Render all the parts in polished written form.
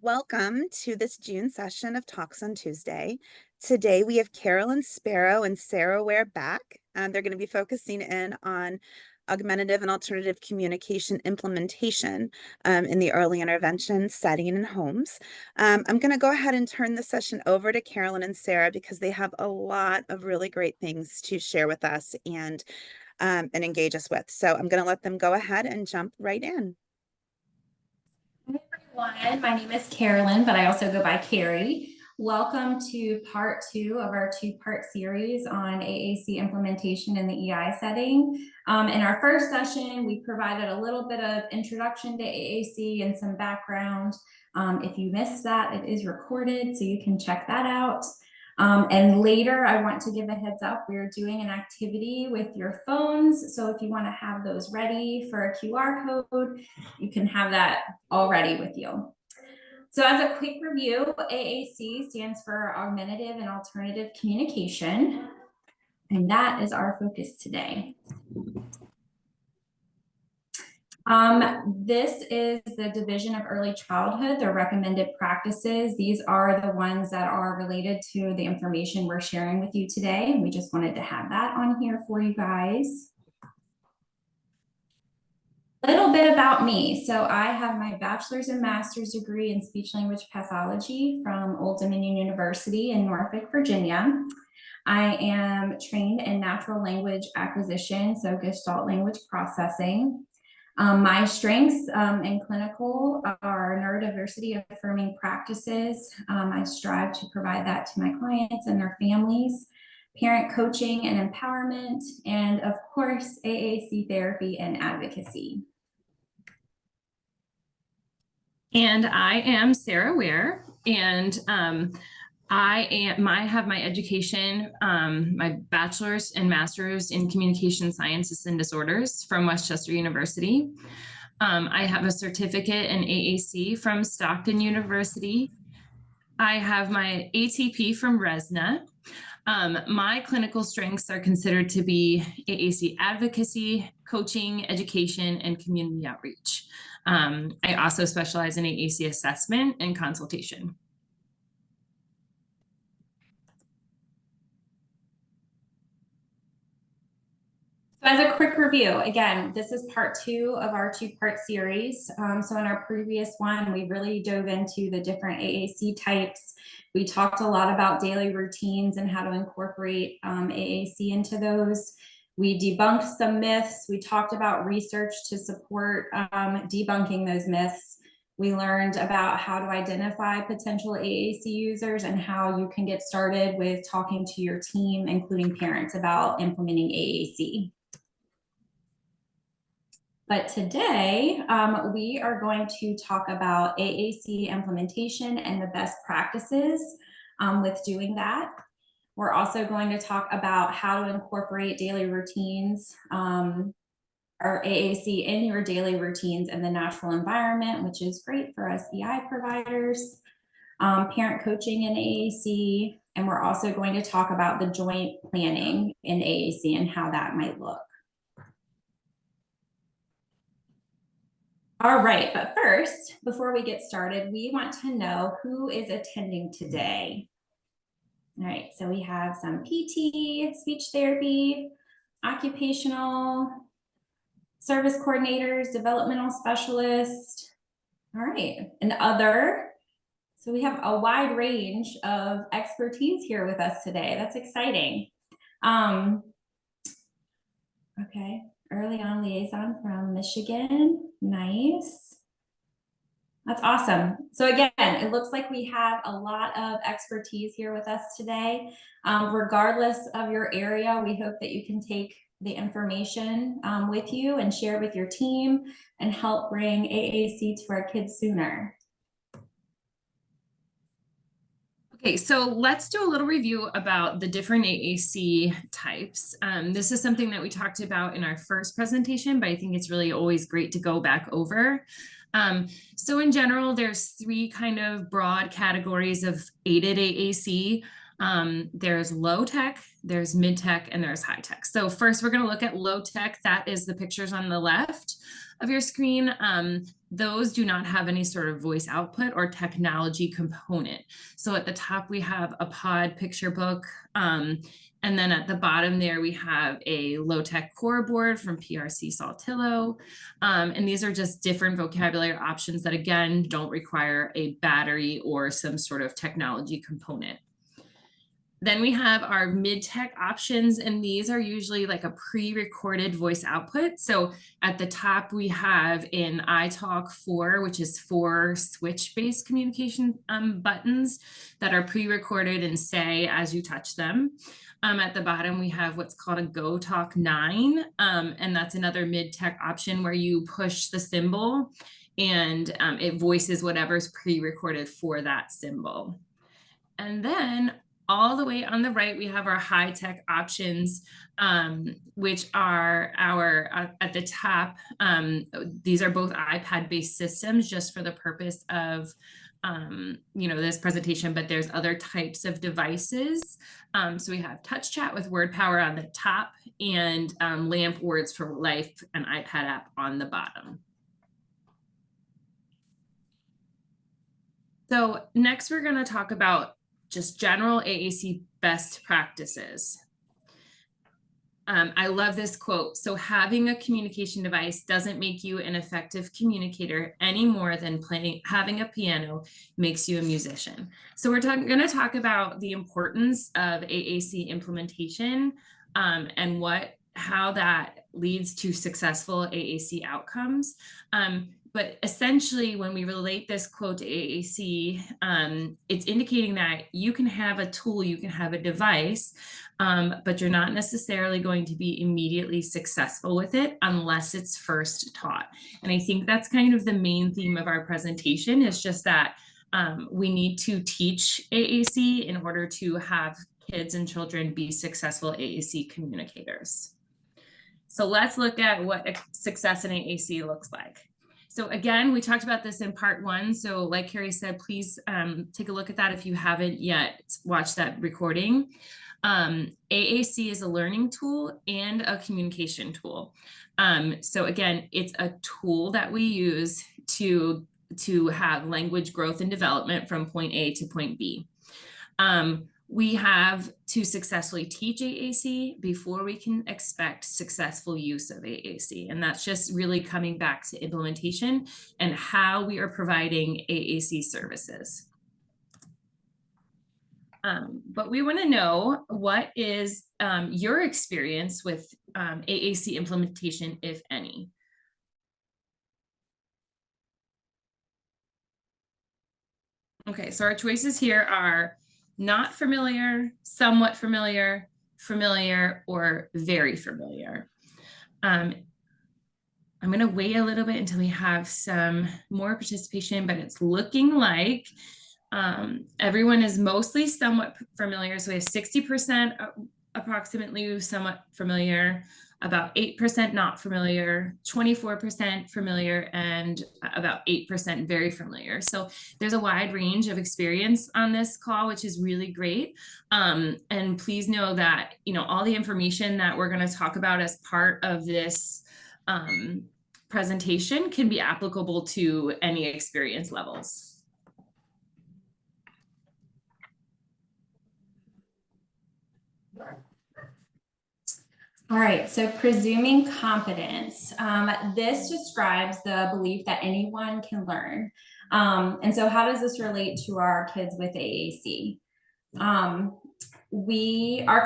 Welcome to this June session of Talks on Tuesday. Today we have Carolyn Sparrow and Sara Ware back. They're going to be focusing in on augmentative and alternative communication implementation in the early intervention setting in homes. I'm going to go ahead and turn the session over to Carolyn and Sara because they have a lot of really great things to share with us and engage us with. So I'm going to let them go ahead and jump right in. Hi everyone, my name is Carolyn, but I also go by Carrie. Welcome to part 2 of our 2-part series on AAC implementation in the EI setting. In our first session, we provided a little bit of introduction to AAC and some background. If you missed that, it is recorded, so you can check that out. And later, I want to give a heads up, we're doing an activity with your phones. So if you want to have those ready for a QR code, you can have that all ready with you. So as a quick review, AAC stands for Augmentative and Alternative Communication. And that is our focus today. This is the Division of Early Childhood, the recommended practices. These are the ones that are related to the information we're sharing with you today. And we just wanted to have that on here for you guys. A little bit about me. So I have my bachelor's and master's degree in speech language pathology from Old Dominion University in Norfolk, Virginia. I am trained in natural language acquisition, so Gestalt language processing. My strengths in clinical are neurodiversity affirming practices. I strive to provide that to my clients and their families, parent coaching and empowerment, and of course, AAC therapy and advocacy. And I am Sara Ware, and I have my education, my bachelor's and master's in communication sciences and disorders from Westchester University. I have a certificate in AAC from Stockton University. I have my ATP from RESNA. My clinical strengths are considered to be AAC advocacy, coaching, education, and community outreach. I also specialize in AAC assessment and consultation. So as a quick review, again, this is part 2 of our 2-part series. So in our previous one, we really dove into the different AAC types. We talked a lot about daily routines and how to incorporate AAC into those. We debunked some myths. We talked about research to support debunking those myths. We learned about how to identify potential AAC users and how you can get started with talking to your team, including parents, about implementing AAC. But today, we are going to talk about AAC implementation and the best practices with doing that. We're also going to talk about how to incorporate daily routines or AAC in your daily routines in the natural environment, which is great for us EI providers, parent coaching in AAC, and we're also going to talk about the joint planning in AAC and how that might look. All right, but first, before we get started, we want to know who is attending today. All right, so we have some PT, speech therapy, occupational, service coordinators, developmental specialists. All right, and other. So we have a wide range of expertise here with us today. That's exciting. Okay. Early on liaison from Michigan. Nice. That's awesome. So again, it looks like we have a lot of expertise here with us today. Regardless of your area, we hope that you can take the information with you and share it with your team and help bring AAC to our kids sooner. Okay, so let's do a little review about the different AAC types. This is something that we talked about in our first presentation, but I think it's really always great to go back over. So in general, there's 3 kind of broad categories of aided AAC. There's low tech, there's mid tech, and there's high tech. So first we're going to look at low tech. That is the pictures on the left of your screen. Those do not have any sort of voice output or technology component. So at the top we have a pod picture book. And then at the bottom there, we have a low-tech core board from PRC Saltillo. And these are just different vocabulary options that, again, don't require a battery or some sort of technology component. Then we have our mid-tech options, and these are usually like a pre-recorded voice output. So at the top, we have an iTalk 4, which is 4 switch-based communication buttons that are pre-recorded and say as you touch them. At the bottom, we have what's called a Go Talk 9, and that's another mid-tech option where you push the symbol and it voices whatever's pre-recorded for that symbol. And then all the way on the right, we have our high-tech options, which are our, at the top, these are both iPad-based systems just for the purpose of this presentation, but there's other types of devices. So we have Touch Chat with Word Power on the top and LAMP Words for Life, an iPad app on the bottom. So next we're going to talk about just general AAC best practices. I love this quote. So having a communication device doesn't make you an effective communicator any more than having a piano makes you a musician. So we're going to talk about the importance of AAC implementation and how that leads to successful AAC outcomes. But essentially, when we relate this quote to AAC, it's indicating that you can have a tool, you can have a device, but you're not necessarily going to be immediately successful with it unless it's first taught. And I think that's kind of the main theme of our presentation, is just that we need to teach AAC in order to have kids and children be successful AAC communicators. So let's look at what success in AAC looks like. So again, we talked about this in part 1. So like Carrie said, please take a look at that if you haven't yet watched that recording. AAC is a learning tool and a communication tool. So again, it's a tool that we use to have language growth and development from point A to point B. We have to successfully teach AAC before we can expect successful use of AAC. And that's just really coming back to implementation and how we are providing AAC services. But we want to know, what is your experience with AAC implementation, if any? Okay, so our choices here are not familiar, somewhat familiar, familiar, or very familiar. I'm going to wait a little bit until we have some more participation, but it's looking like everyone is mostly somewhat familiar. So we have 60% approximately somewhat familiar, about 8% not familiar, 24% familiar, and about 8% very familiar. So there's a wide range of experience on this call, which is really great. And please know that, all the information that we're going to talk about as part of this presentation can be applicable to any experience levels. All right, so presuming competence. This describes the belief that anyone can learn. And so how does this relate to our kids with AAC? Our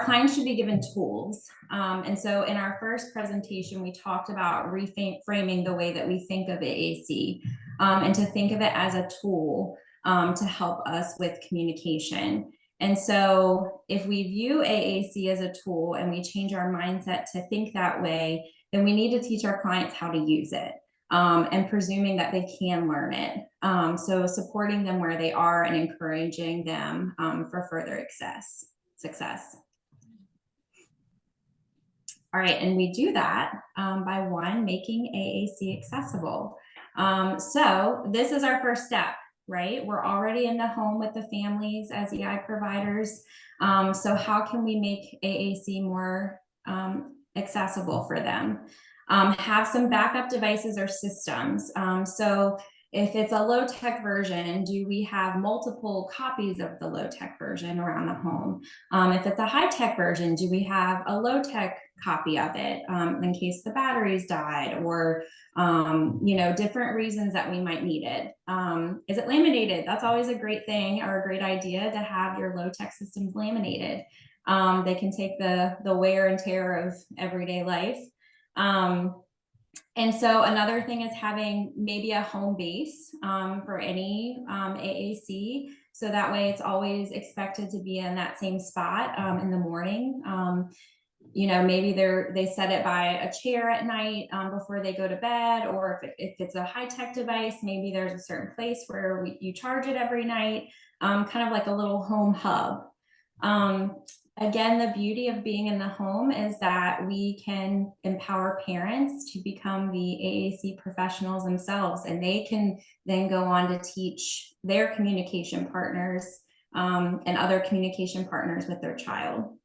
clients should be given tools. And so in our first presentation, we talked about reframing the way that we think of AAC and to think of it as a tool to help us with communication. And so if we view AAC as a tool and we change our mindset to think that way, then we need to teach our clients how to use it and presuming that they can learn it. So supporting them where they are and encouraging them for further success. All right, and we do that by making AAC accessible. So this is our first step. right? We're already in the home with the families as EI providers. So how can we make AAC more accessible for them? Have some backup devices or systems. So if it's a low-tech version, do we have multiple copies of the low-tech version around the home? If it's a high-tech version, do we have a low-tech copy of it in case the batteries died, or different reasons that we might need it? Is it laminated? That's always a great thing or a great idea to have your low-tech systems laminated. They can take the wear and tear of everyday life. And so another thing is having maybe a home base for any AAC. So that way it's always expected to be in that same spot in the morning. Maybe they set it by a chair at night before they go to bed, or if it's a high-tech device, maybe there's a certain place where you charge it every night, kind of like a little home hub. Again, the beauty of being in the home is that we can empower parents to become the AAC professionals themselves, and they can then go on to teach their communication partners and other communication partners with their child.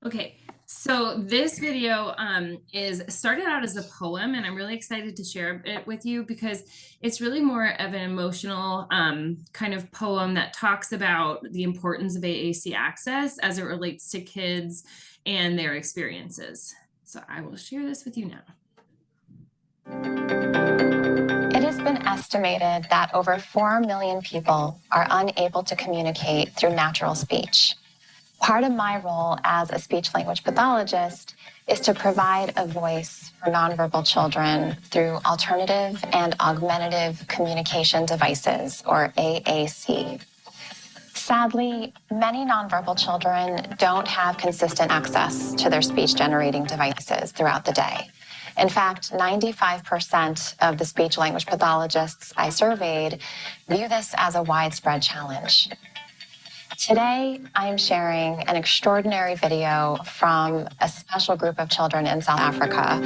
Okay, so this video is started out as a poem, and I'm really excited to share it with you because it's really more of an emotional kind of poem that talks about the importance of AAC access as it relates to kids and their experiences. So I will share this with you now. It has been estimated that over 4 million people are unable to communicate through natural speech. Part of my role as a speech-language pathologist is to provide a voice for nonverbal children through alternative and augmentative communication devices, or AAC. Sadly, many nonverbal children don't have consistent access to their speech-generating devices throughout the day. In fact, 95% of the speech-language pathologists I surveyed view this as a widespread challenge. Today, I am sharing an extraordinary video from a special group of children in South Africa.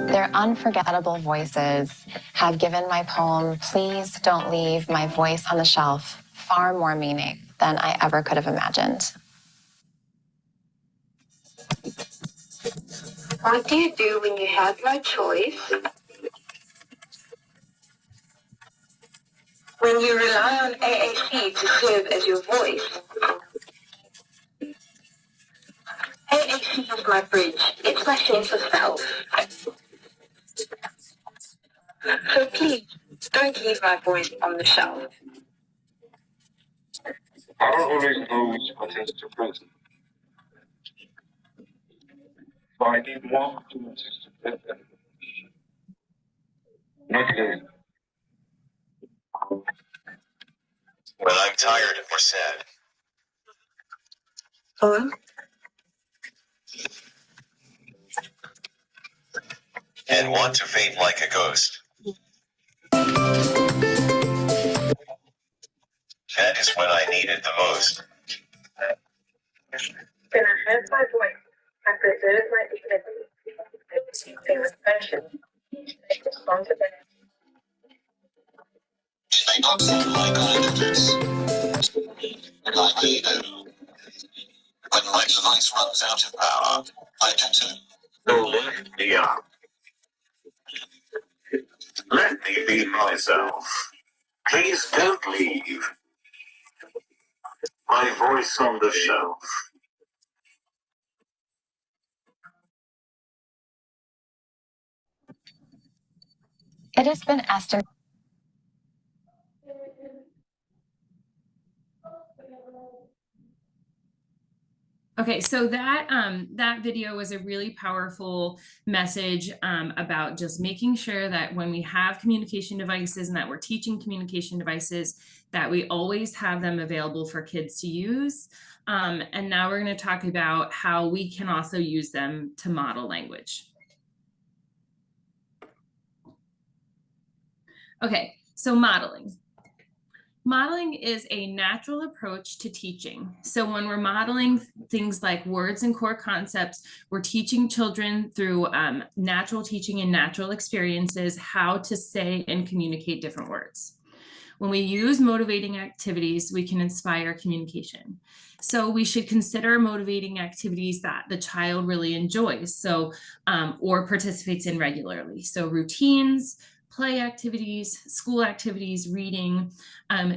Their unforgettable voices have given my poem, "Please Don't Leave My Voice on the Shelf," far more meaning than I ever could have imagined. What do you do when you have no choice? When you rely on AAC to serve as your voice? AAC is my bridge. It's my sense of self. So please, don't leave my voice on the shelf. I don't always know which buttons to press. So I need more opportunities to press them. Not today. When I'm tired or sad. Hello? And want to fade like a ghost. That is when I need it the most. When I have my voice, I preserve my dignity. There was passion. Responsibility. They don't sound like ideas. Like they do. When my device runs out of power, I can turn. So let me up. Let me be myself. Please don't leave my voice on the shelf. It has been estimated. Okay, so that video was a really powerful message about just making sure that when we have communication devices and that we're teaching communication devices, that we always have them available for kids to use. And now we're going to talk about how we can also use them to model language. Okay, so modeling. Modeling is a natural approach to teaching. So when we're modeling things like words and core concepts, we're teaching children through natural teaching and natural experiences how to say and communicate different words. When we use motivating activities, we can inspire communication. So we should consider motivating activities that the child really enjoys, so or participates in regularly. So routines, play activities, school activities, reading.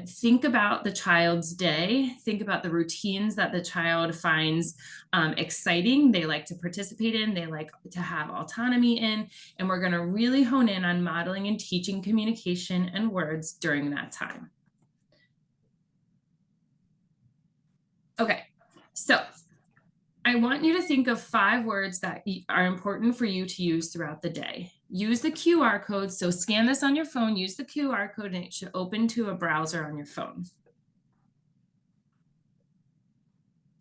Think about the child's day. Think about the routines that the child finds exciting, they like to participate in, they like to have autonomy in, and we're going to really hone in on modeling and teaching communication and words during that time. Okay, so I want you to think of 5 words that are important for you to use throughout the day. Use the QR code. So scan this on your phone, use the QR code, and it should open to a browser on your phone.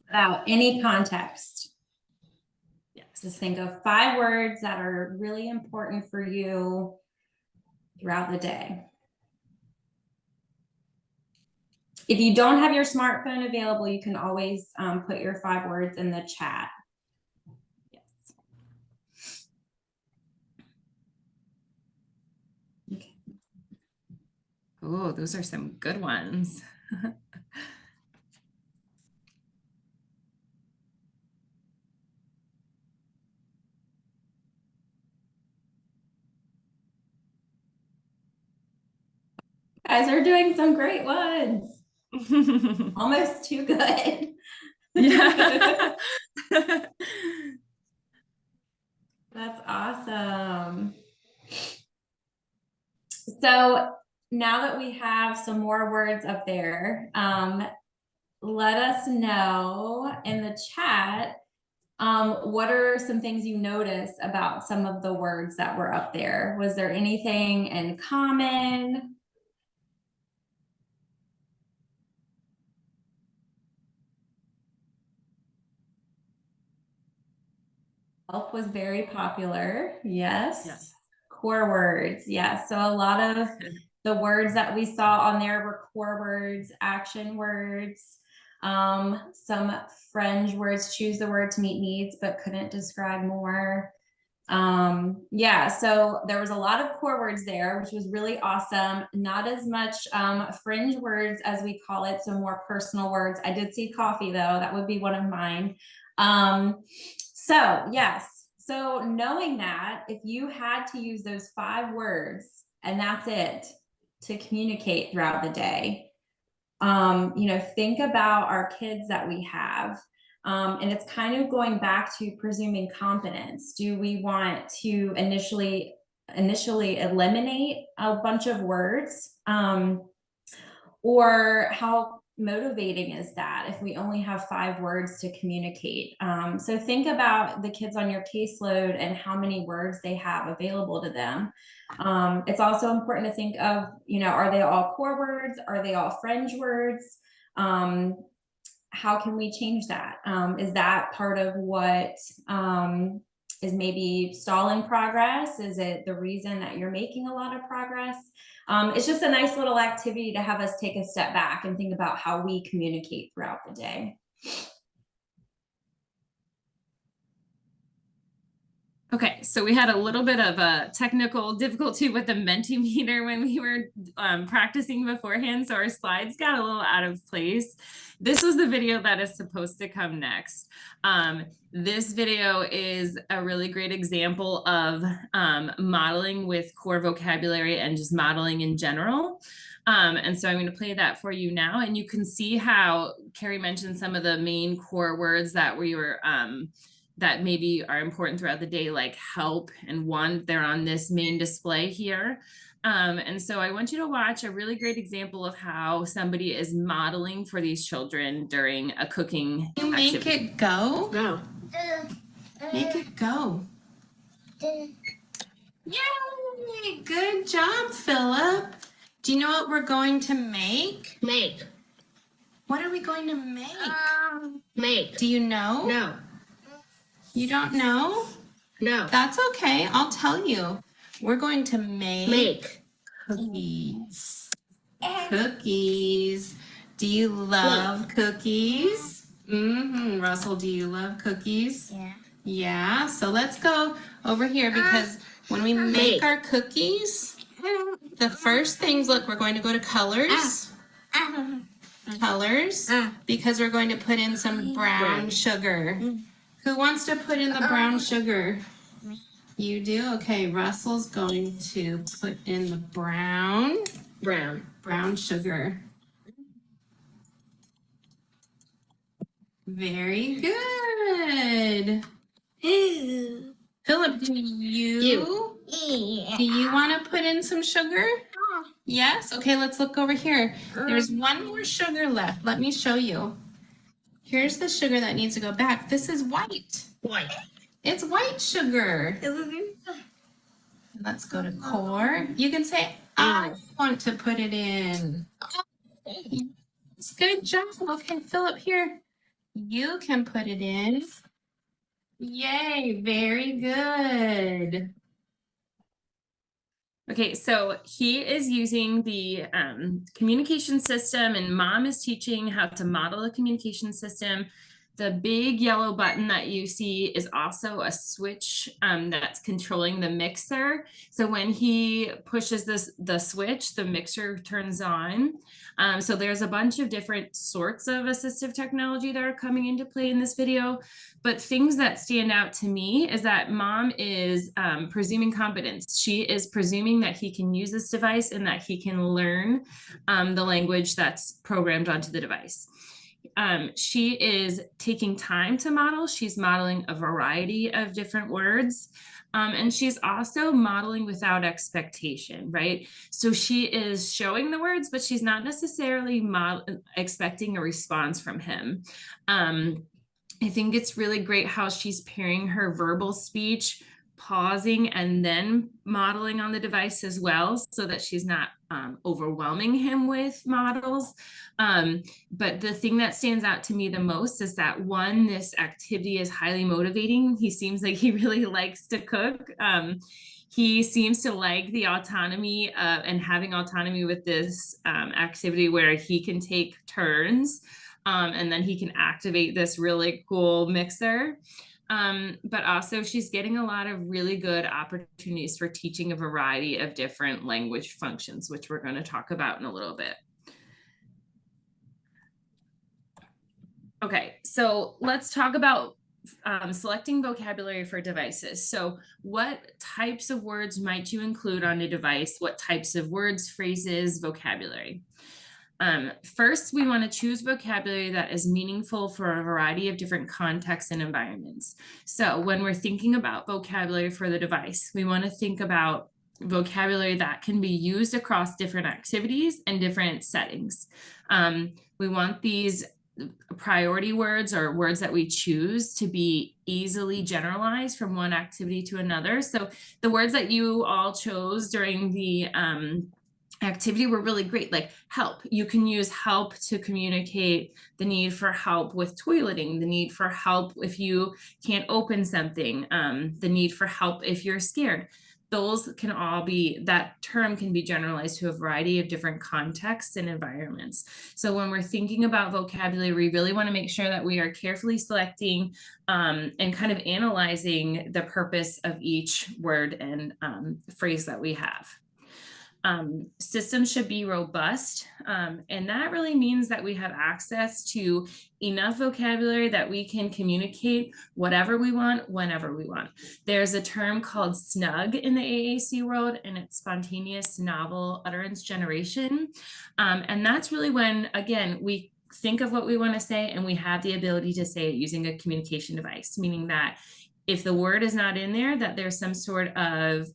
Without any context. Yes. Just think of 5 words that are really important for you throughout the day. If you don't have your smartphone available, you can always put your 5 words in the chat. Yes. Okay. Oh, those are some good ones. You guys are doing some great ones. Almost too good. Yeah. That's awesome. So now that we have some more words up there, let us know in the chat what are some things you notice about some of the words that were up there. Was there anything in common? Help was very popular. Yes. Yes. Core words. Yes. So a lot of the words that we saw on there were core words, action words, some fringe words, choose the word to meet needs, but couldn't describe more. Yeah, so there was a lot of core words there, which was really awesome. Not as much fringe words as we call it, so more personal words. I did see coffee though, that would be one of mine. So yes, so knowing that if you had to use those 5 words and that's it to communicate throughout the day, you know, think about our kids that we have. And it's kind of going back to presuming competence. Do we want to initially eliminate a bunch of words? Or how motivating is that if we only have 5 words to communicate? So think about the kids on your caseload and how many words they have available to them. It's also important to think of, you know, are they all core words? Are they all fringe words? How can we change that? Is that part of what is maybe stalling progress? Is it the reason that you're making a lot of progress? It's just a nice little activity to have us take a step back and think about how we communicate throughout the day. Okay, so we had a little bit of a technical difficulty with the Mentimeter when we were practicing beforehand, so our slides got a little out of place. This was the video that is supposed to come next. This video is a really great example of modeling with core vocabulary and just modeling in general. And so I'm going to play that for you now, and you can see how Carrie mentioned some of the main core words that we were that maybe are important throughout the day, like help and want. They're on this main display here. And so I want you to watch a really great example of how somebody is modeling for these children during a cooking You make activity. it go? No. Make it go. Yay! Good job, Philip. Do you know what we're going to make? Make. What are we going to make? Make. Do you know? No. You don't know? No. That's okay. I'll tell you. We're going to Make. cookies. Cookies. Do you love cookies? Mm-hmm. Russell, do you love cookies? Yeah. Yeah. So let's go over here because when we make our cookies, The first things, look, we're going to go to colors. Colors, because we're going to put in some brown sugar. Who wants to put in the brown sugar? You do? Okay, Russell's going to put in the brown sugar. Very good. Philip, do you want to put in some sugar? Yes? Okay, let's look over here. There's one more sugar left. Let me show you. Here's the sugar that needs to go back. This is white. It's white sugar. Let's go to core. You can say, I want to put it in. It's good job. Okay, Philip, here. You can put it in. Yay, very good. Okay, so he is using the communication system, and mom is teaching how to model a communication system. The big yellow button that you see is also a switch that's controlling the mixer. So when he pushes the switch, the mixer turns on. So there's a bunch of different sorts of assistive technology that are coming into play in this video. But things that stand out to me is that mom is presuming competence. She is presuming that he can use this device and that he can learn the language that's programmed onto the device. She is taking time to model. She's modeling a variety of different words. And she's also modeling without expectation, right? So she is showing the words, but she's not necessarily expecting a response from him. I think it's really great how she's pairing her verbal speech, pausing, and then modeling on the device as well, so that she's not overwhelming him with models. But the thing that stands out to me the most is that, one, this activity is highly motivating. He seems like he really likes to cook. He seems to like the autonomy and having autonomy with this activity where he can take turns. And then he can activate this really cool mixer. But also she's getting a lot of really good opportunities for teaching a variety of different language functions, which we're going to talk about in a little bit. Okay, so let's talk about selecting vocabulary for devices. So what types of words might you include on a device? What types of words, phrases, vocabulary? First, we want to choose vocabulary that is meaningful for a variety of different contexts and environments. So when we're thinking about vocabulary for the device, we want to think about vocabulary that can be used across different activities and different settings. We want these priority words, or words that we choose, to be easily generalized from one activity to another. So the words that you all chose during the activity were really great, like help. You can use help to communicate the need for help with toileting, the need for help if you can't open something, the need for help if you're scared. Those can all be, that term can be generalized to a variety of different contexts and environments. So when we're thinking about vocabulary, we really want to make sure that we are carefully selecting and kind of analyzing the purpose of each word and phrase that we have. Systems should be robust, and that really means that we have access to enough vocabulary that we can communicate whatever we want, whenever we want. There's a term called SNUG in the AAC world, and it's spontaneous novel utterance generation. And that's really when, again, we think of what we want to say and we have the ability to say it using a communication device, meaning that if the word is not in there, that there's some sort of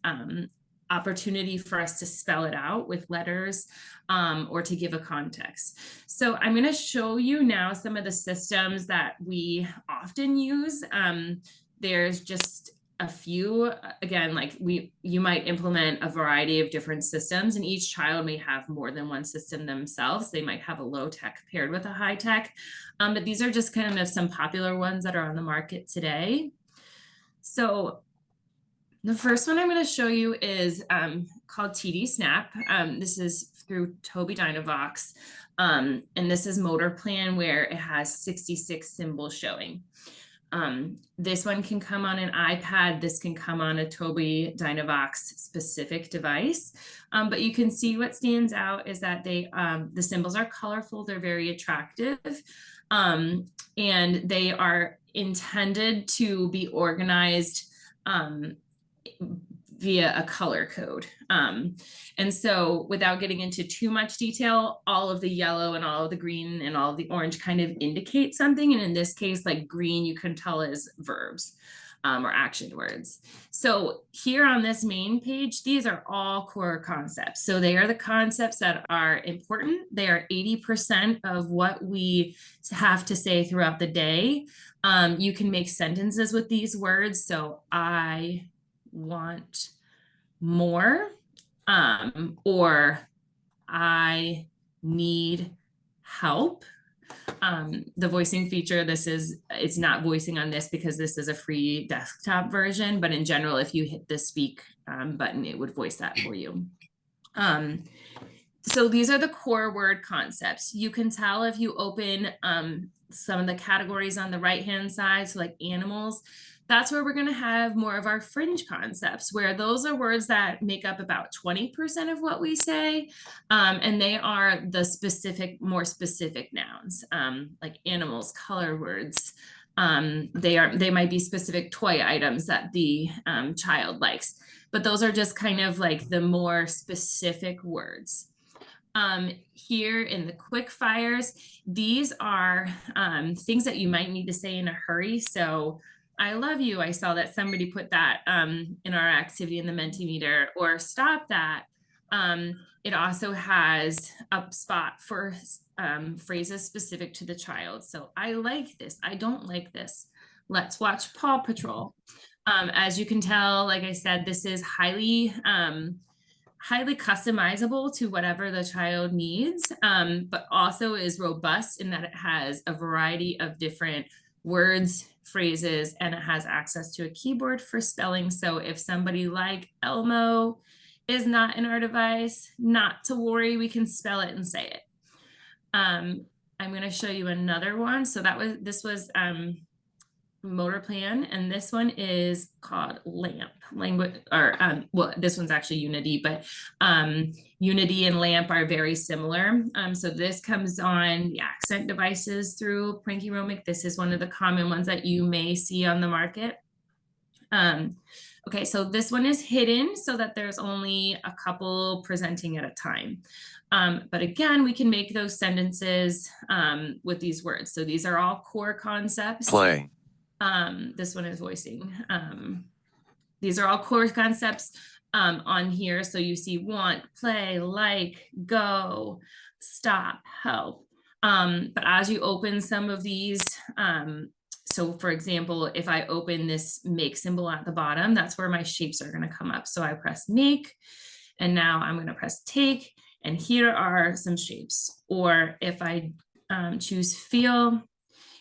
opportunity for us to spell it out with letters or to give a context. So I'm going to show you now some of the systems that we often use. There's just a few, again, like you might implement a variety of different systems, and each child may have more than one system themselves. They might have a low tech paired with a high tech, but these are just kind of some popular ones that are on the market today. So the first one I'm going to show you is called TD Snap. This is through Tobii Dynavox, and this is Motor Plan, where it has 66 symbols showing. This one can come on an iPad. This can come on a Tobii Dynavox specific device. But you can see what stands out is that they, the symbols are colorful. They're very attractive. And they are intended to be organized via a color code. And so without getting into too much detail, all of the yellow and all of the green and all of the orange kind of indicate something. And in this case, like green, you can tell is verbs or action words. So here on this main page, these are all core concepts. So they are the concepts that are important. They are 80% of what we have to say throughout the day. You can make sentences with these words. So I want more, or I need help. The voicing feature, it's not voicing on this because this is a free desktop version, but in general, if you hit the speak button, it would voice that for you. So these are the core word concepts. You can tell if you open some of the categories on the right-hand side, so like animals, that's where we're going to have more of our fringe concepts, where those are words that make up about 20% of what we say. And they are the specific, more specific nouns, like animals, color words. They might be specific toy items that the child likes, but those are just kind of like the more specific words. Here in the quick fires, these are things that you might need to say in a hurry. So I love you. I saw that somebody put that in our activity in the Mentimeter, or stop that. It also has a spot for phrases specific to the child. So I like this. I don't like this. Let's watch Paw Patrol. As you can tell, like I said, this is highly customizable to whatever the child needs, but also is robust in that it has a variety of different words, phrases, and it has access to a keyboard for spelling. So if somebody like Elmo is not in our device, not to worry, we can spell it and say it. I'm going to show you another one. So this was motor plan, and this one is called LAMP language, or well, this one's actually Unity, but Unity and LAMP are very similar. So this comes on the accent devices through Pranky Romic. This is one of the common ones that you may see on the market. Okay, so this one is hidden so that there's only a couple presenting at a time. But again, we can make those sentences with these words. So these are all core concepts. Play. This one is voicing. These are all core concepts on here. So you see want, play, like, go, stop, help. But as you open some of these, so for example, if I open this make symbol at the bottom, that's where my shapes are going to come up. So I press make, and now I'm going to press take, and here are some shapes. Or if I choose feel,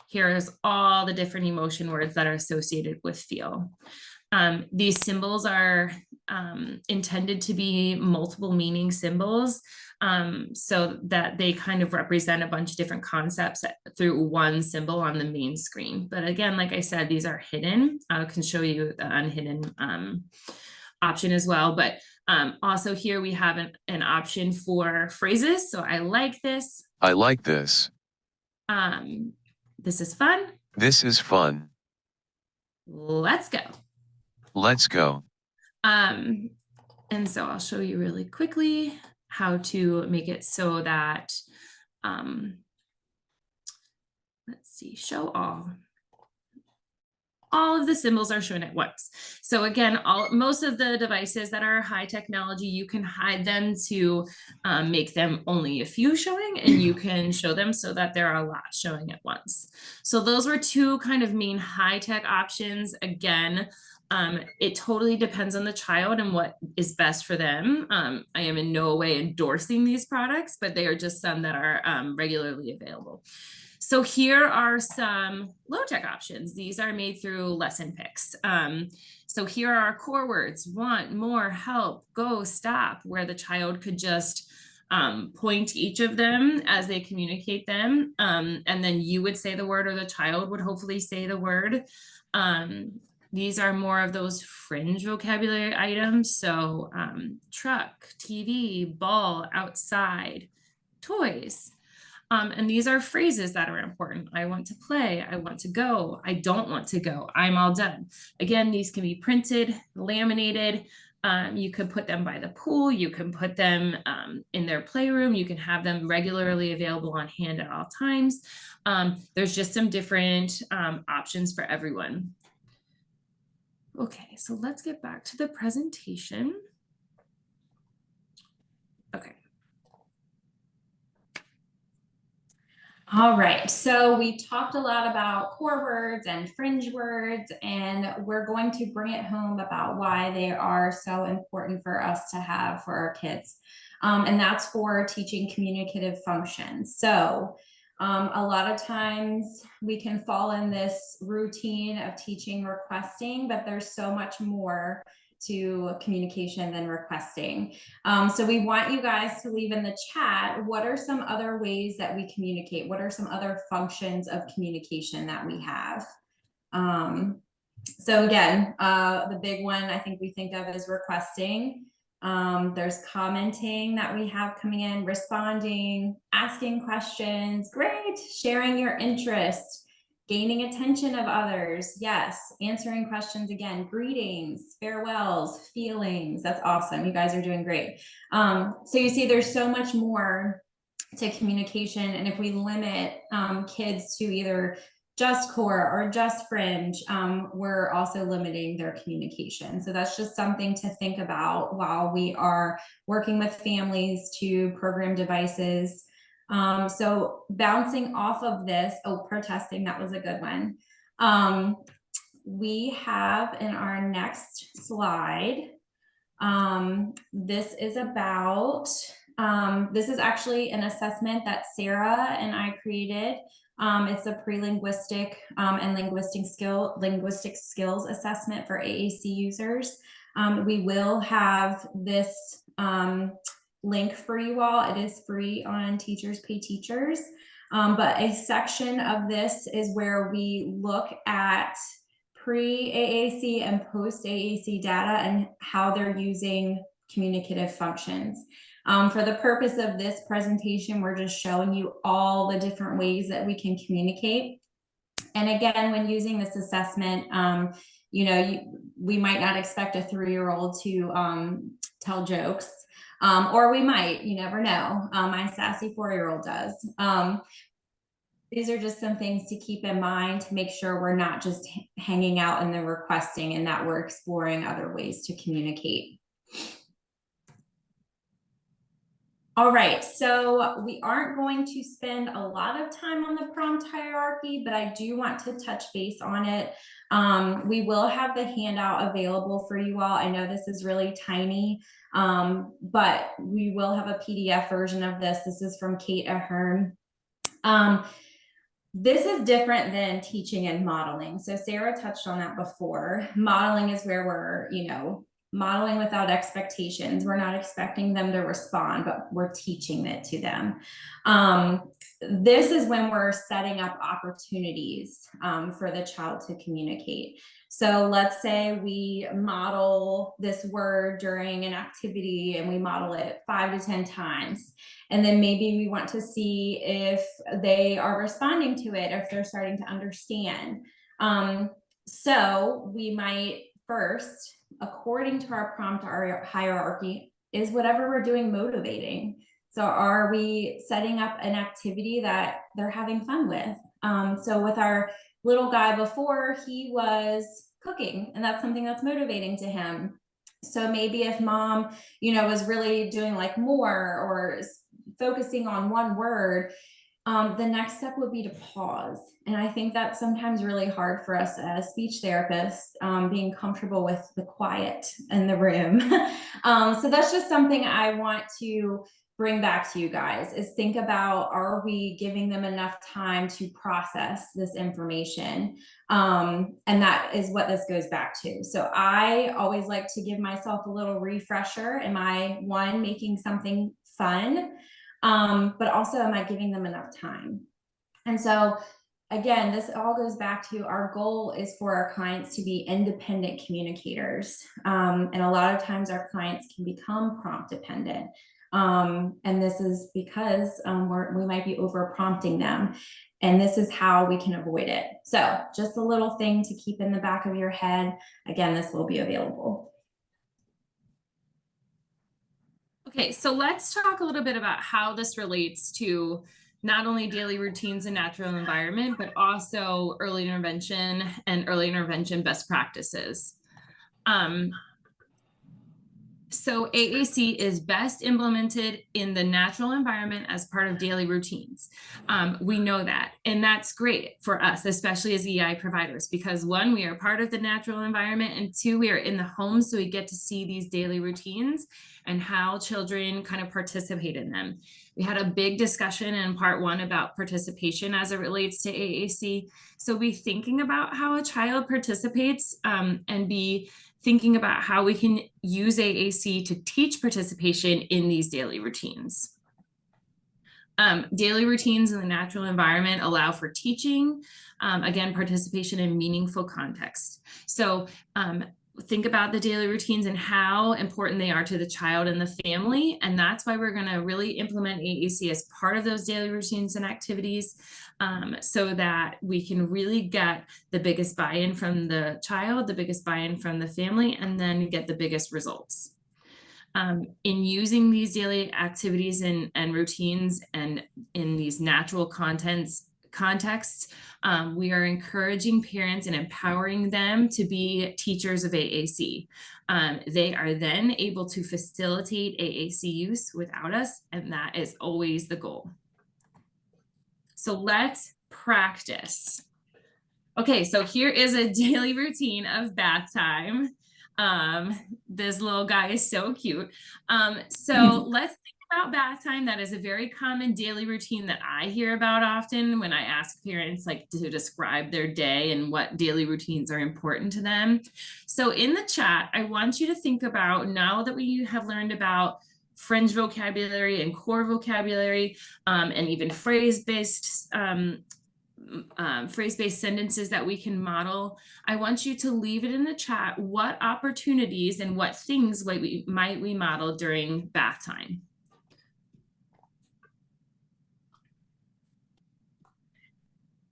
here's all the different emotion words that are associated with feel. These symbols are intended to be multiple meaning symbols, so that they kind of represent a bunch of different concepts through one symbol on the main screen. But again, like I said, these are hidden. I can show you the unhidden option as well. But also here we have an option for phrases. So I like this. I like this. This is fun. This is fun. Let's go. Let's go. And so I'll show you really quickly how to make it so that, let's see, show all. All of the symbols are shown at once. So again, most of the devices that are high technology, you can hide them to make them only a few showing, and you can show them so that there are a lot showing at once. So those were two kind of main high tech options. Again, it totally depends on the child and what is best for them. I am in no way endorsing these products, but they are just some that are regularly available. So here are some low-tech options. These are made through lesson picks. So here are our core words: want, more, help, go, stop, where the child could just point to each of them as they communicate them. And then you would say the word, or the child would hopefully say the word. These are more of those fringe vocabulary items. So truck, TV, ball, outside, toys. And these are phrases that are important. I want to play, I want to go, I don't want to go, I'm all done. Again, these can be printed, laminated. You could put them by the pool, you can put them in their playroom, you can have them regularly available on hand at all times. There's just some different options for everyone. Okay, so let's get back to the presentation. Okay. All right, so we talked a lot about core words and fringe words, and we're going to bring it home about why they are so important for us to have for our kids. And that's for teaching communicative functions. So a lot of times we can fall in this routine of teaching requesting, but there's so much more to communication than requesting. So we want you guys to leave in the chat, what are some other ways that we communicate? What are some other functions of communication that we have? So again, the big one I think we think of is requesting. There's commenting that we have coming in, responding, asking questions, great, sharing your interest, gaining attention of others, yes, answering questions again, greetings, farewells, feelings, that's awesome, you guys are doing great. So you see there's so much more to communication, and if we limit kids to either just core or just fringe, we're also limiting their communication. So that's just something to think about while we are working with families to program devices. So bouncing off of this, protesting, that was a good one. We have in our next slide, this is about, this is actually an assessment that Sara and I created. It's a pre-linguistic and linguistic skills assessment for AAC users. We will have this link for you all. It is free on Teachers Pay Teachers, but a section of this is where we look at pre-AAC and post-AAC data and how they're using communicative functions. For the purpose of this presentation, we're just showing you all the different ways that we can communicate. And again, when using this assessment, you know, we might not expect a 3-year-old to tell jokes, or we might, you never know. My sassy 4-year-old does. These are just some things to keep in mind to make sure we're not just hanging out in the requesting and that we're exploring other ways to communicate. All right, so we aren't going to spend a lot of time on the prompt hierarchy, but I do want to touch base on it. We will have the handout available for you all. I know this is really tiny, but we will have a PDF version of this. This is from Kate Ahern. This is different than teaching and modeling. So Sara touched on that before. Modeling is where we're, you know, modeling without expectations. We're not expecting them to respond, but we're teaching it to them. This is when we're setting up opportunities for the child to communicate. So let's say we model this word during an activity and we model it 5 to 10 times. And then maybe we want to see if they are responding to it, or if they're starting to understand. So we might first, according to our prompt hierarchy, is whatever we're doing motivating? So are we setting up an activity that they're having fun with? So with our little guy before, he was cooking, and that's something that's motivating to him. So maybe if mom, you know, was really doing like more or focusing on one word, the next step would be to pause. And I think that's sometimes really hard for us as speech therapists, being comfortable with the quiet in the room. So that's just something I want to bring back to you guys, is think about, are we giving them enough time to process this information? And that is what this goes back to. So I always like to give myself a little refresher. Am I, one, making something fun, but also am I giving them enough time? And so again, this all goes back to our goal is for our clients to be independent communicators. And a lot of times our clients can become prompt dependent. And this is because we might be over prompting them. And this is how we can avoid it. So just a little thing to keep in the back of your head. Again, this will be available. Okay, so let's talk a little bit about how this relates to not only daily routines and natural environment, but also early intervention and early intervention best practices. So AAC is best implemented in the natural environment as part of daily routines. We know that, and that's great for us, especially as EI providers, because one, we are part of the natural environment, and two, we are in the home, so we get to see these daily routines and how children kind of participate in them. We had a big discussion in part 1 about participation as it relates to AAC. So be thinking about how a child participates and be thinking about how we can use AAC to teach participation in these daily routines. Daily routines in the natural environment allow for teaching, again, participation in meaningful context. So think about the daily routines and how important they are to the child and the family. And that's why we're going to really implement AAC as part of those daily routines and activities, so that we can really get the biggest buy-in from the child, the biggest buy-in from the family, and then get the biggest results. In using these daily activities and routines and in these natural contexts, we are encouraging parents and empowering them to be teachers of AAC. They are then able to facilitate AAC use without us, and that is always the goal. So let's practice. Okay, so here is a daily routine of bath time. This little guy is so cute. So let's think about bath time. That is a very common daily routine that I hear about often when I ask parents like to describe their day and what daily routines are important to them. So in the chat, I want you to think about, now that we have learned about fringe vocabulary and core vocabulary, and even phrase-based sentences that we can model, I want you to leave it in the chat what opportunities and what things might we model during bath time.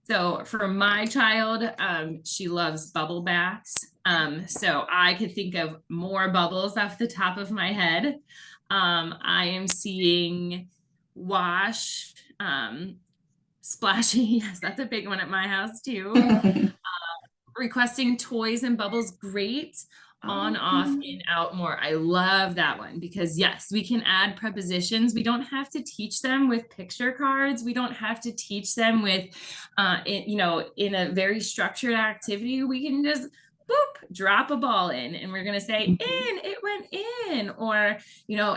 So for my child, she loves bubble baths. So I could think of more bubbles off the top of my head. I am seeing wash, splashing. Yes, that's a big one at my house too. Requesting toys and bubbles, great. On, off, in, out, more. I love that one because yes, we can add prepositions. We don't have to teach them with picture cards. We don't have to teach them with, in a very structured activity. We can just boop, drop a ball in, and we're going to say, in, it went in. Or,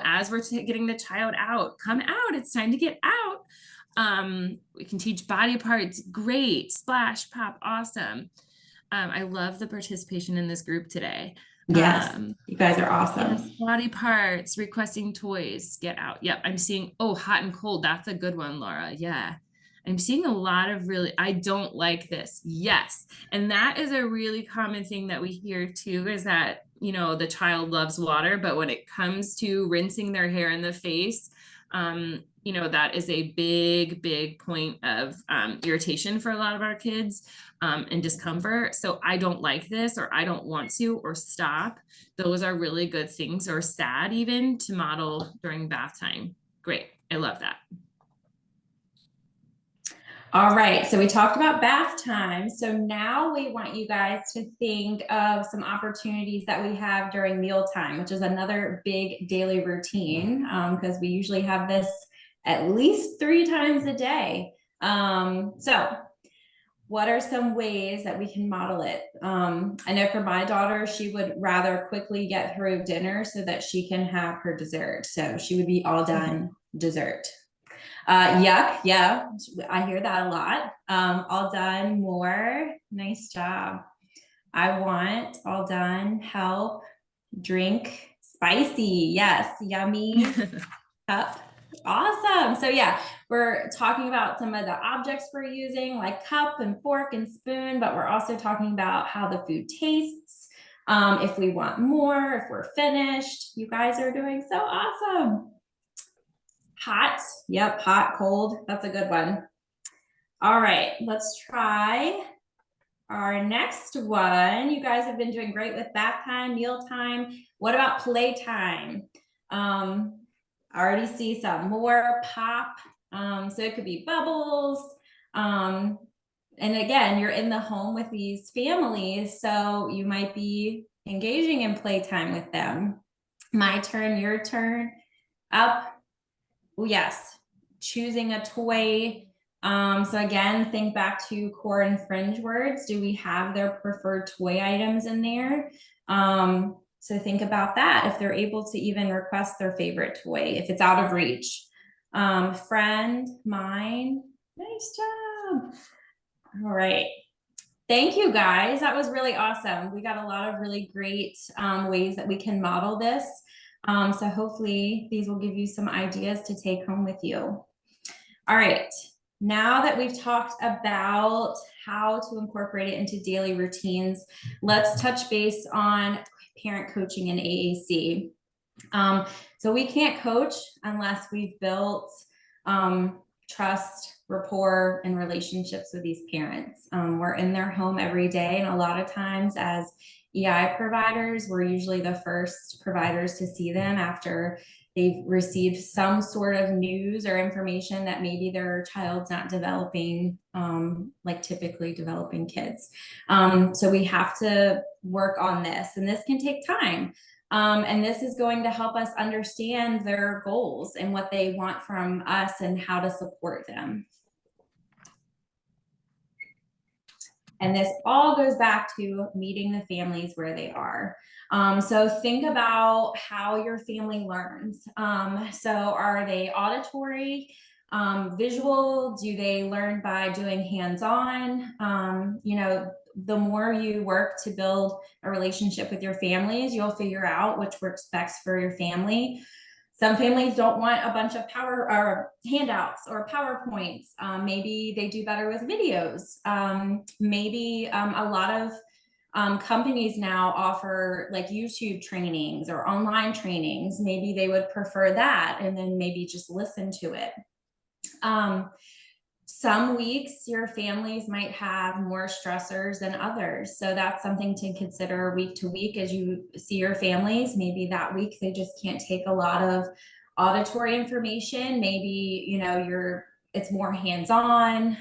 as we're getting the child out, come out, it's time to get out. We can teach body parts, great, splash, pop, awesome. I love the participation in this group today. Yes, you guys are awesome. Yes, body parts, requesting toys, get out. Yep, I'm seeing, hot and cold. That's a good one, Laura. Yeah. I'm seeing a lot of really, I don't like this. Yes. And that is a really common thing that we hear too, is that, the child loves water, but when it comes to rinsing their hair in the face, that is a big, big point of irritation for a lot of our kids and discomfort. So I don't like this, or I don't want to, or stop. Those are really good things, or sad even, to model during bath time. Great. I love that. All right, so we talked about bath time. So now we want you guys to think of some opportunities that we have during mealtime, which is another big daily routine, because we usually have this at least 3 times a day. So what are some ways that we can model it? I know for my daughter, she would rather quickly get through dinner so that she can have her dessert. So she would be all done dessert. Yuck, yeah, I hear that a lot. All done, more, nice job. I want, all done, help, drink, spicy, yes, yummy, cup, Awesome. So yeah, we're talking about some of the objects we're using, like cup and fork and spoon, but we're also talking about how the food tastes, if we want more, if we're finished. You guys are doing so awesome. Hot. Yep, hot, cold. That's a good one. All right, let's try our next one. You guys have been doing great with bath time, meal time. What about playtime? I already see some more pop. So it could be bubbles. And again, you're in the home with these families, so you might be engaging in playtime with them. My turn, your turn, up. Oh, yes, choosing a toy. So again, think back to core and fringe words. Do we have their preferred toy items in there? So think about that, if they're able to even request their favorite toy, if it's out of reach. Friend, mine, nice job. All right. Thank you guys. That was really awesome. We got a lot of really great ways that we can model this. So hopefully these will give you some ideas to take home with you. All right. Now that we've talked about how to incorporate it into daily routines, let's touch base on parent coaching in AAC. So we can't coach unless we've built trust, rapport, and relationships with these parents. We're in their home every day, and a lot of times as EI providers, we're usually the first providers to see them after they've received some sort of news or information that maybe their child's not developing like typically developing kids. So we have to work on this, and this can take time. And this is going to help us understand their goals and what they want from us and how to support them. And this all goes back to meeting the families where they are. So think about how your family learns. So are they auditory, visual? Do they learn by doing hands-on? You know, the more you work to build a relationship with your families, you'll figure out which works best for your family. Some families don't want a bunch of power or handouts or PowerPoints. Maybe they do better with videos. Maybe a lot of companies now offer like YouTube trainings or online trainings. Maybe they would prefer that and then maybe just listen to it. Some weeks your families might have more stressors than others. So that's something to consider week to week as you see your families. Maybe that week they just can't take a lot of auditory information. Maybe, you know, it's more hands-on.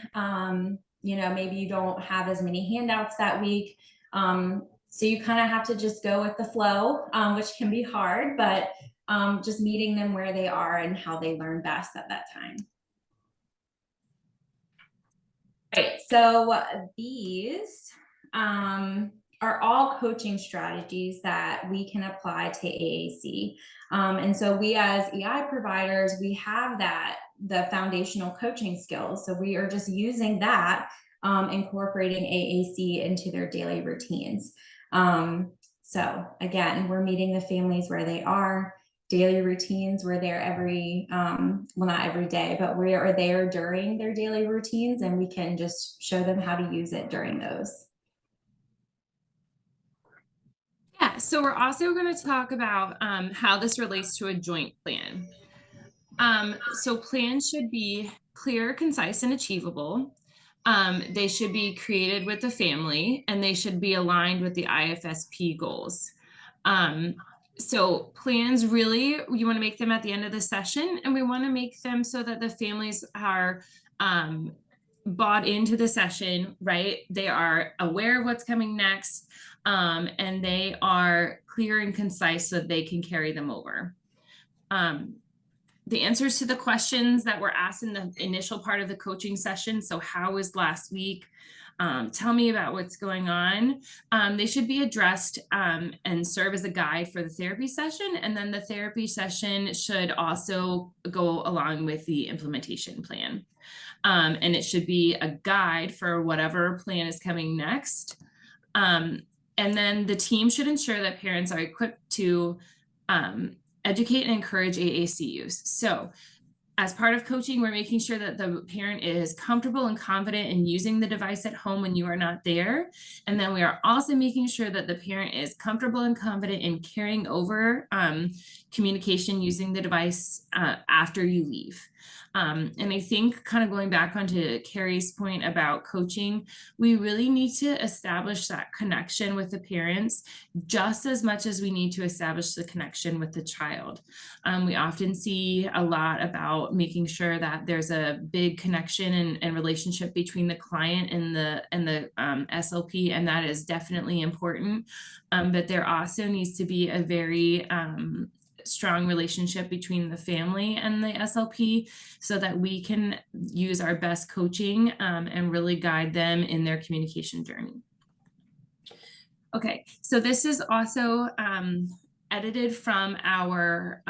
You know, maybe you don't have as many handouts that week. So you kind of have to just go with the flow, which can be hard, but just meeting them where they are and how they learn best at that time. Right, so these are all coaching strategies that we can apply to AAC. And so we as EI providers, we have the foundational coaching skills. So we are just using that, incorporating AAC into their daily routines. So again, we're meeting the families where they are. Daily routines, we're there every, well, not every day, but we are there during their daily routines, and we can just show them how to use it during those. Yeah, so we're also going to talk about how this relates to a joint plan. So plans should be clear, concise, and achievable. They should be created with the family, and they should be aligned with the IFSP goals. So plans, really, you want to make them at the end of the session, and we want to make them so that the families are bought into the session, right? They are aware of what's coming next, and they are clear and concise so that they can carry them over. The answers to the questions that were asked in the initial part of the coaching session. So how was last week? Tell me about what's going on. They should be addressed and serve as a guide for the therapy session. And then the therapy session should also go along with the implementation plan. And it should be a guide for whatever plan is coming next. And then the team should ensure that parents are equipped to educate and encourage AAC use. So as part of coaching, we're making sure that the parent is comfortable and confident in using the device at home when you are not there. And then we are also making sure that the parent is comfortable and confident in carrying over communication using the device after you leave. And I think kind of going back onto Carrie's point about coaching, we really need to establish that connection with the parents just as much as we need to establish the connection with the child. We often see a lot about making sure that there's a big connection and relationship between the client and the SLP, and that is definitely important. But there also needs to be a very strong relationship between the family and the SLP so that we can use our best coaching and really guide them in their communication journey. Okay, so this is also edited from our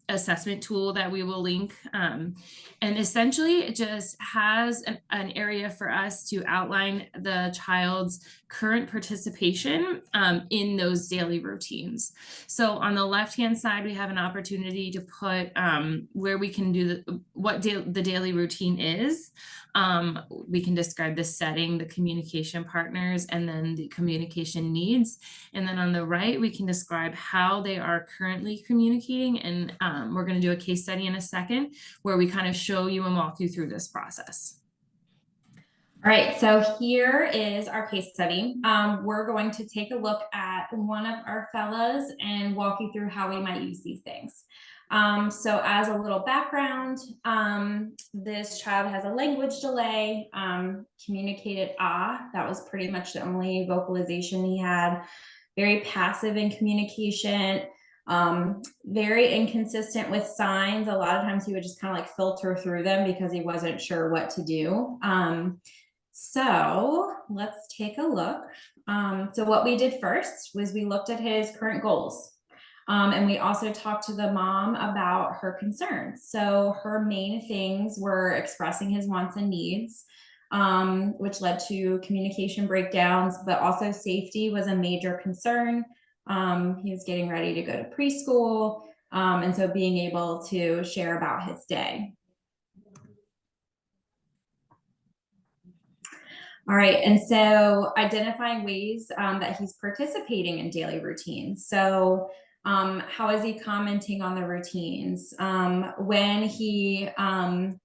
assessment tool that we will link. And essentially it just has an area for us to outline the child's current participation in those daily routines. So on the left-hand side, we have an opportunity to put where we can do what the daily routine is. We can describe the setting, the communication partners, and then the communication needs. And then on the right, we can describe how they are currently communicating. And we're going to do a case study in a second where we kind of show you and walk you through this process. All right, so here is our case study. We're going to take a look at one of our fellows and walk you through how we might use these things. So as a little background, this child has a language delay, communicated ah, that was pretty much the only vocalization he had, very passive in communication, very inconsistent with signs. A lot of times he would just kind of like filter through them because he wasn't sure what to do. So let's take a look. So what we did first was we looked at his current goals. And we also talked to the mom about her concerns. So her main things were expressing his wants and needs, which led to communication breakdowns, but also safety was a major concern. He was getting ready to go to preschool, and so being able to share about his day. All right, and so identifying ways that he's participating in daily routines. So how is he commenting on the routines? When he, let's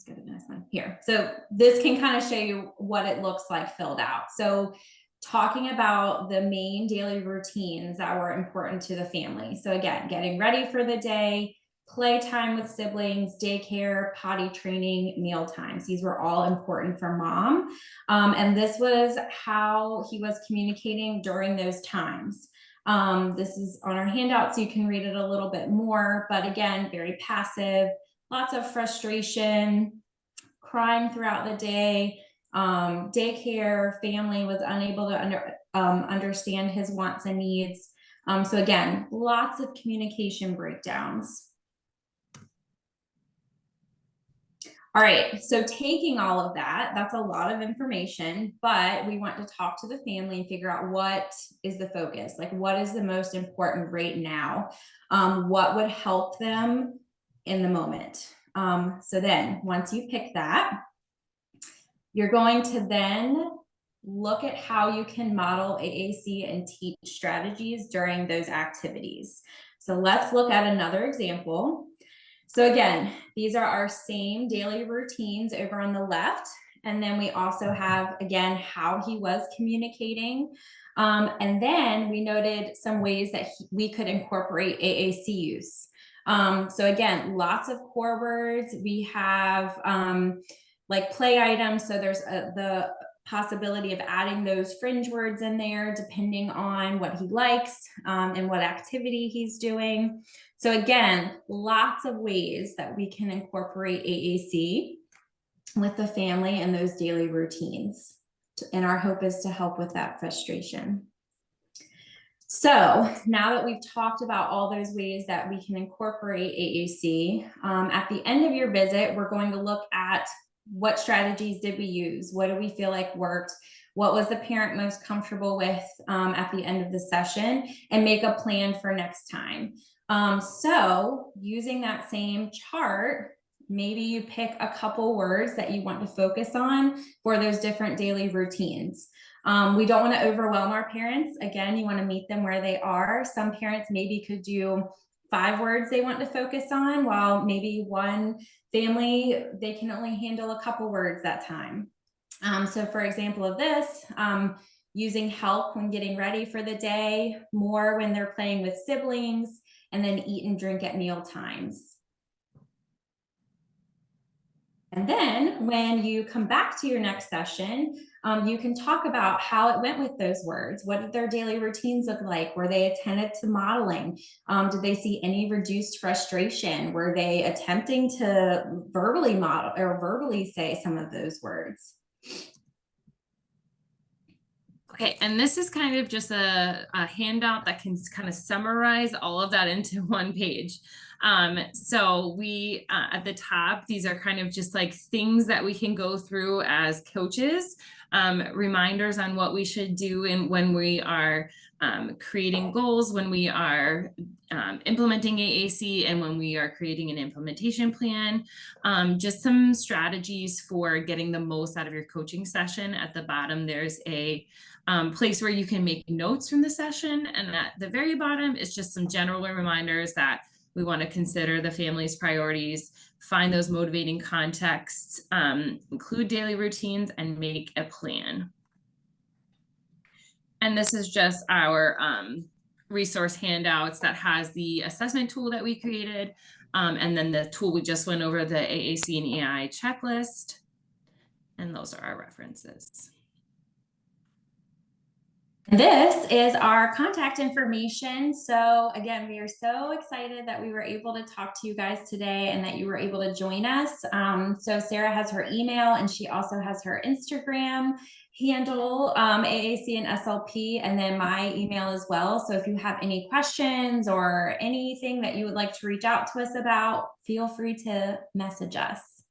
go to the next one here. So this can kind of show you what it looks like filled out. So talking about the main daily routines that were important to the family. So again, getting ready for the day, playtime with siblings, daycare, potty training, meal times. These were all important for mom. And this was how he was communicating during those times. This is on our handout, so you can read it a little bit more, but again, very passive, lots of frustration, crying throughout the day, daycare, family was unable to understand his wants and needs. So again, lots of communication breakdowns. All right, so taking all of that, that's a lot of information, but we want to talk to the family and figure out what is the focus, like what is the most important right now, what would help them in the moment. So then once you pick that, you're going to then look at how you can model AAC and teach strategies during those activities. So let's look at another example. So again, these are our same daily routines over on the left. And then we also have, again, how he was communicating. And then we noted some ways that we could incorporate AAC use. So again, lots of core words. We have like play items. So there's the possibility of adding those fringe words in there depending on what he likes and what activity he's doing. So again, lots of ways that we can incorporate AAC with the family and those daily routines. And our hope is to help with that frustration. So now that we've talked about all those ways that we can incorporate AAC, at the end of your visit, we're going to look at what strategies did we use? What do we feel like worked? What was the parent most comfortable with at the end of the session? And make a plan for next time. So using that same chart, maybe you pick a couple words that you want to focus on for those different daily routines. We don't want to overwhelm our parents. Again, you want to meet them where they are. Some parents maybe could do 5 words they want to focus on, while maybe one family, they can only handle a couple words that time. So for example of this, using help when getting ready for the day, more when they're playing with siblings, and then eat and drink at meal times. And then when you come back to your next session, you can talk about how it went with those words. What did their daily routines look like? Were they attentive to modeling? Did they see any reduced frustration? Were they attempting to verbally model or verbally say some of those words? Okay, and this is kind of just a handout that can kind of summarize all of that into one page. So we, at the top, these are kind of just like things that we can go through as coaches, reminders on what we should do and when we are creating goals, when we are implementing AAC, and when we are creating an implementation plan. Just some strategies for getting the most out of your coaching session. At the bottom, there's a place where you can make notes from the session. And at the very bottom is just some general reminders that we want to consider the family's priorities, find those motivating contexts, include daily routines, and make a plan. And this is just our resource handouts that has the assessment tool that we created. And then the tool we just went over, the AAC and EI checklist. And those are our references. This is our contact information. So again, we are so excited that we were able to talk to you guys today and that you were able to join us. So Sara has her email, and she also has her Instagram handle, AAC and SLP, and then my email as well. So if you have any questions or anything that you would like to reach out to us about, feel free to message us.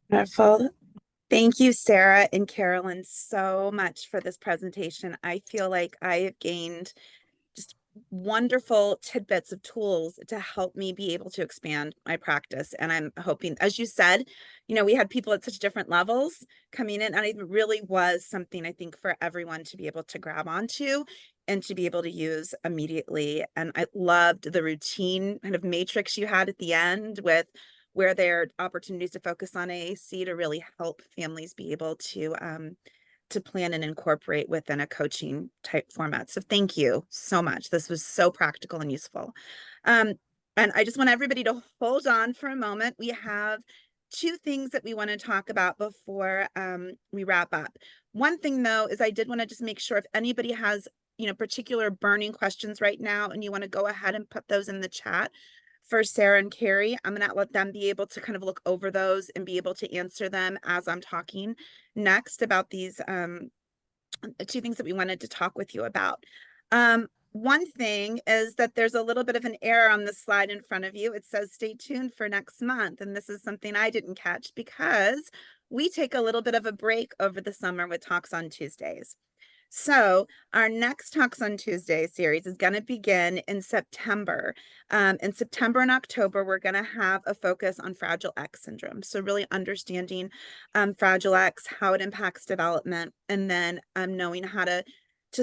Wonderful. Thank you, Sara and Carolyn, so much for this presentation. I feel like I have gained just wonderful tidbits of tools to help me be able to expand my practice. And I'm hoping, as you said, you know, we had people at such different levels coming in, and it really was something I think for everyone to be able to grab onto and to be able to use immediately. And I loved the routine kind of matrix you had at the end with where there are opportunities to focus on AAC to really help families be able to plan and incorporate within a coaching type format. So thank you so much. This was so practical and useful. And I just want everybody to hold on for a moment. We have 2 things that we want to talk about before we wrap up. One thing though, is I did want to just make sure if anybody has, you know, particular burning questions right now, and you want to go ahead and put those in the chat for Sara and Carrie, I'm going to let them be able to kind of look over those and be able to answer them as I'm talking next about these 2 things that we wanted to talk with you about. One thing is that there's a little bit of an error on the slide in front of you. It says stay tuned for next month. And this is something I didn't catch because we take a little bit of a break over the summer with Talks on Tuesdays. So our next Talks on Tuesday series is going to begin in September. In September and October, we're going to have a focus on Fragile X syndrome. So really understanding Fragile X, how it impacts development, and then knowing how to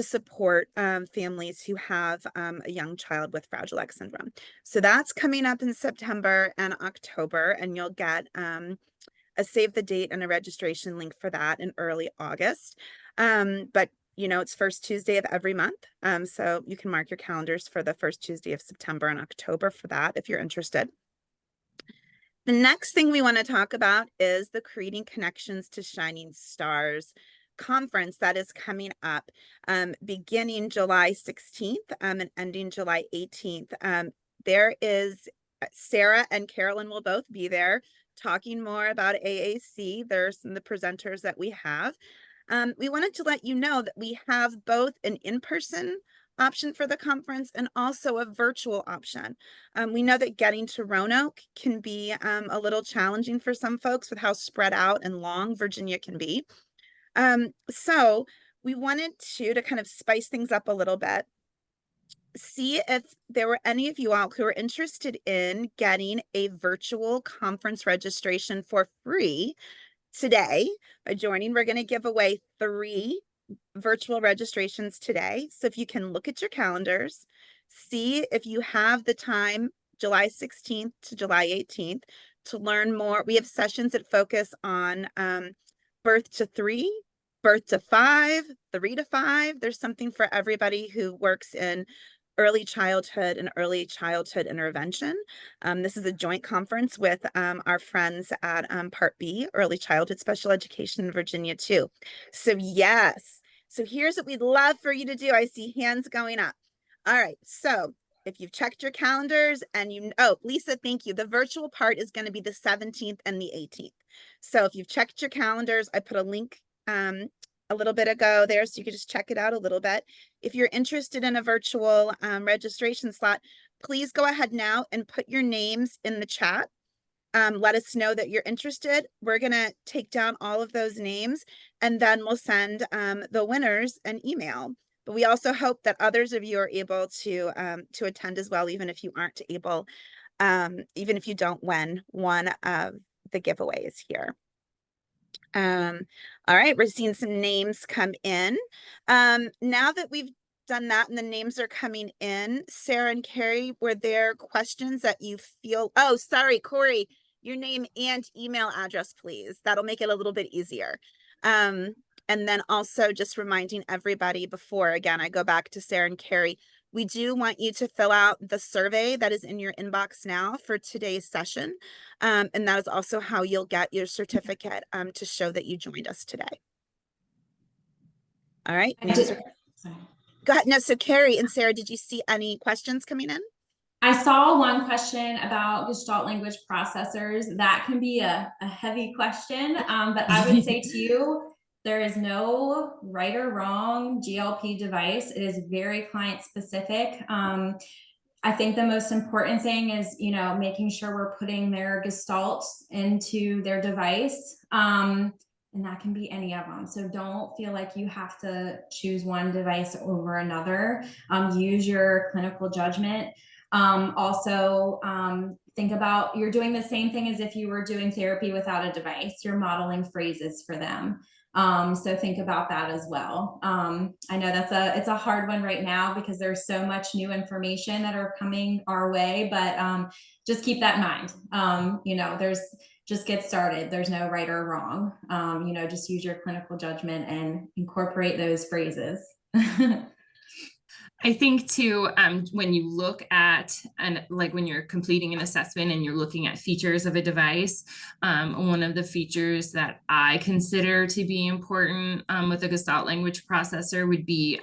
support families who have a young child with Fragile X syndrome. So that's coming up in September and October, and you'll get a save the date and a registration link for that in early August. But you know, it's first Tuesday of every month. So you can mark your calendars for the first Tuesday of September and October for that if you're interested. The next thing we want to talk about is the Creating Connections to Shining Stars conference that is coming up beginning July 16th and ending July 18th. There is Sara and Carolyn will both be there talking more about AAC. There's some of the presenters that we have. We wanted to let you know that we have both an in-person option for the conference and also a virtual option. We know that getting to Roanoke can be a little challenging for some folks with how spread out and long Virginia can be. So we wanted to kind of spice things up a little bit see if there were any of you all who are interested in getting a virtual conference registration for free today. By joining, we're going to give away 3 virtual registrations today. So if you can look at your calendars, see if you have the time, July 16th to July 18th, to learn more. We have sessions that focus on birth to 3, birth to 5, 3 to 5. There's something for everybody who works in early childhood and early childhood intervention. This is a joint conference with our friends at Part B, Early Childhood Special Education in Virginia too. So yes, so here's what we'd love for you to do. I see hands going up. All right, so if you've checked your calendars and oh, Lisa, thank you. The virtual part is going to be the 17th and the 18th. So if you've checked your calendars, I put a link a little bit ago there, so you can just check it out a little bit. If you're interested in a virtual registration slot, please go ahead now and put your names in the chat. Let us know that you're interested. We're gonna take down all of those names and then we'll send the winners an email. But we also hope that others of you are able to attend as well, even if you aren't able, even if you don't win one of the giveaways here. All right, we're seeing some names come in. Now that we've done that and the names are coming in, Sarah and Carrie, were there questions that you feel? Oh, sorry, Corey, your name and email address, please. That'll make it a little bit easier. And then also just reminding everybody before, again, I go back to Sarah and Carrie, we do want you to fill out the survey that is in your inbox now for today's session. And that is also how you'll get your certificate to show that you joined us today. All right. Go ahead. No, so Carrie and Sarah, did you see any questions coming in? I saw one question about Gestalt language processors. That can be a heavy question, but I would say to you, there is no right or wrong GLP device. It is very client specific. I think the most important thing is, making sure we're putting their Gestalt into their device. And that can be any of them. So don't feel like you have to choose one device over another. Use your clinical judgment. Also, think about, you're doing the same thing as if you were doing therapy without a device. You're modeling phrases for them. So think about that as well. I know it's a hard one right now because there's so much new information that are coming our way, but just keep that in mind. Just get started. There's no right or wrong. Just use your clinical judgment and incorporate those phrases. I think too, when you look at, and like when you're completing an assessment and you're looking at features of a device, one of the features that I consider to be important with a Gestalt language processor would be,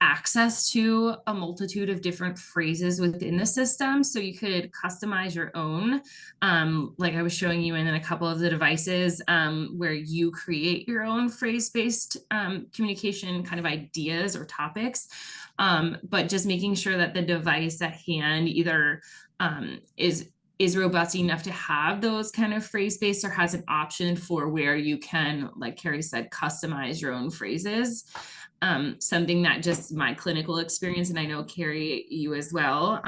access to a multitude of different phrases within the system. So you could customize your own, like I was showing you in a couple of the devices, where you create your own phrase-based communication kind of ideas or topics, but just making sure that the device at hand either is robust enough to have those kind of phrase-based or has an option for where you can, like Carrie said, customize your own phrases. Something that just my clinical experience, and I know Carrie, you as well,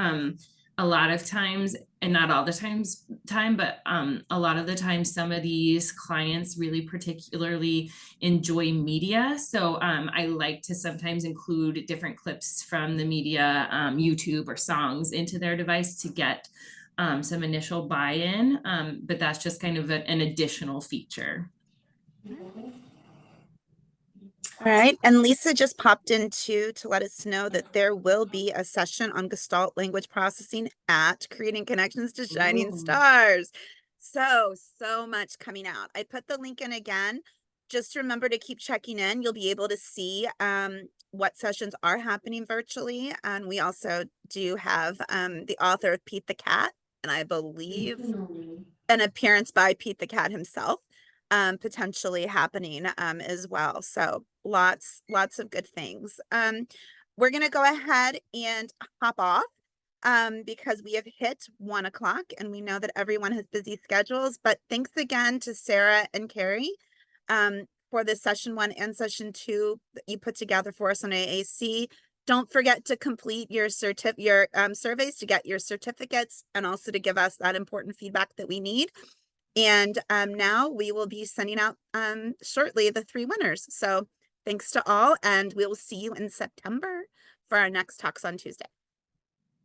a lot of times, and not all the time, but a lot of the time, some of these clients really particularly enjoy media. So I like to sometimes include different clips from the media, YouTube or songs into their device to get some initial buy-in, but that's just kind of an additional feature. All right, and Lisa just popped in to let us know that there will be a session on Gestalt language processing at Creating Connections to Shining Stars. So much coming out. I put the link in again. Just remember to keep checking in. You'll be able to see what sessions are happening virtually. And we also do have the author of Pete the Cat, and I believe an appearance by Pete the Cat himself potentially happening as well. So lots of good things. We're gonna go ahead and hop off because we have hit 1 o'clock and we know that everyone has busy schedules, but thanks again to Sarah and Carrie for the session 1 and session 2 that you put together for us on AAC. Don't forget to complete your surveys to get your certificates and also to give us that important feedback that we need. And now we will be sending out shortly the 3 winners. So thanks to all, and we will see you in September for our next Talks on Tuesday.